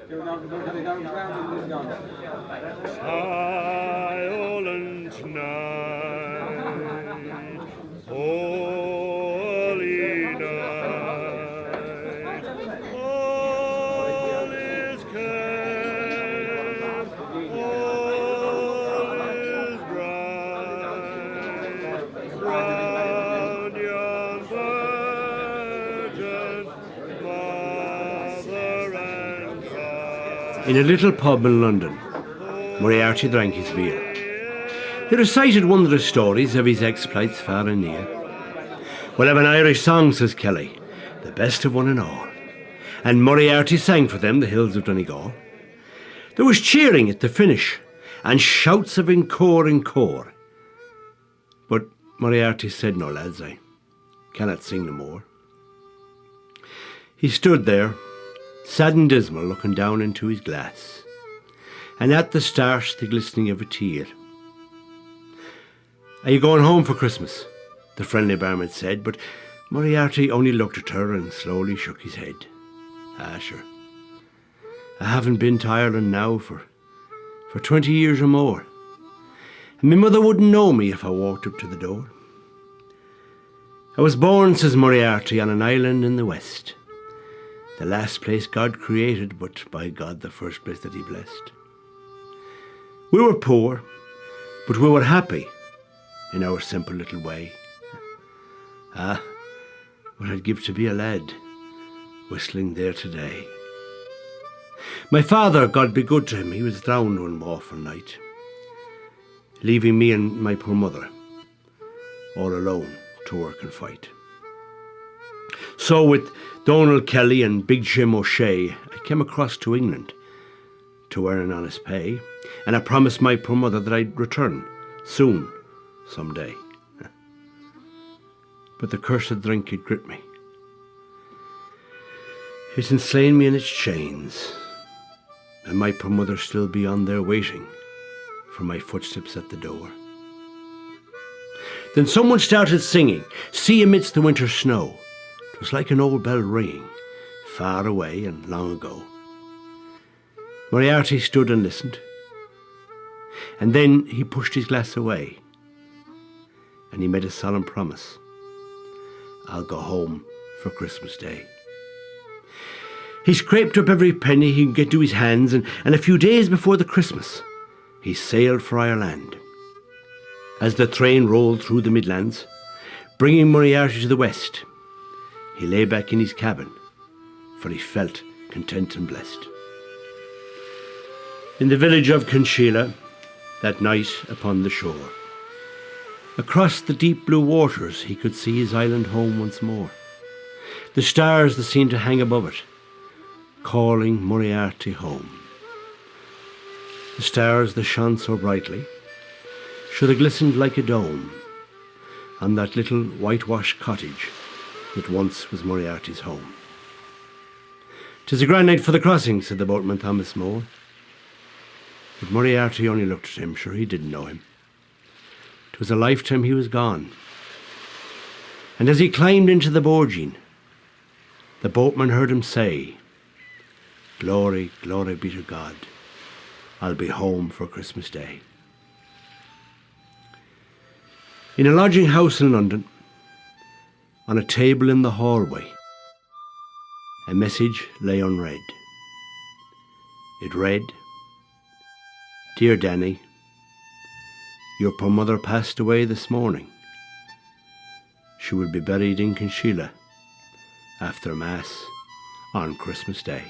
Silent night, holy night, all is calm, all is bright, round yon virgin mother and child. In a little pub in London, Moriarty drank his beer. He recited one of the stories of his exploits far and near. "We'll have an Irish song," says Kelly, "the best of one and all." And Moriarty sang for them the hills of Donegal. There was cheering at the finish, and shouts of encore. But Moriarty said, "No, lads, I cannot sing no more." He stood there, sad and dismal, looking down into his glass, and at the start the glistening of a tear. "Are you going home for Christmas?" the friendly barman said, but Moriarty only looked at her and slowly shook his head. "Ah, sure. I haven't been to Ireland now for 20 years or more, and my mother wouldn't know me if I walked up to the door. I was born," says Moriarty, "on an island in the west, the last place God created, but by God the first place that he blessed. We were poor, but we were happy in our simple little way. Ah, what I'd give to be a lad, whistling there today. My father, God be good to him, he was drowned one awful night, leaving me and my poor mother all alone to work and fight. So with Donald Kelly and Big Jim O'Shea, I came across to England to earn an honest pay, and I promised my poor mother that I'd return soon, someday. But the cursed drink, it gripped me. It's enslaved me in its chains, and my poor mother still beyond there waiting for my footsteps at the door." Then someone started singing, "See amidst the winter snow." 'Twas like an old bell ringing, far away and long ago. Moriarty stood and listened, and then he pushed his glass away, and he made a solemn promise: "I'll go home for Christmas Day." He scraped up every penny he could get to his hands, and a few days before the Christmas, he sailed for Ireland. As the train rolled through the Midlands, bringing Moriarty to the west, he lay back in his cabin, for he felt content and blessed. In the village of Conchila, that night upon the shore, across the deep blue waters he could see his island home once more. The stars that seemed to hang above it, calling Moriarty home. The stars that shone so brightly should have glistened like a dome on that little whitewashed cottage that once was Moriarty's home. "'Tis a grand night for the crossing," said the boatman Thomas Moore. But Moriarty only looked at him, sure he didn't know him. 'Twas a lifetime he was gone. And as he climbed into the bourgine, the boatman heard him say, "Glory, glory be to God, I'll be home for Christmas Day." In a lodging house in London, on a table in the hallway, a message lay unread. It read, "Dear Danny, your poor mother passed away this morning. She will be buried in Conchila after Mass on Christmas Day."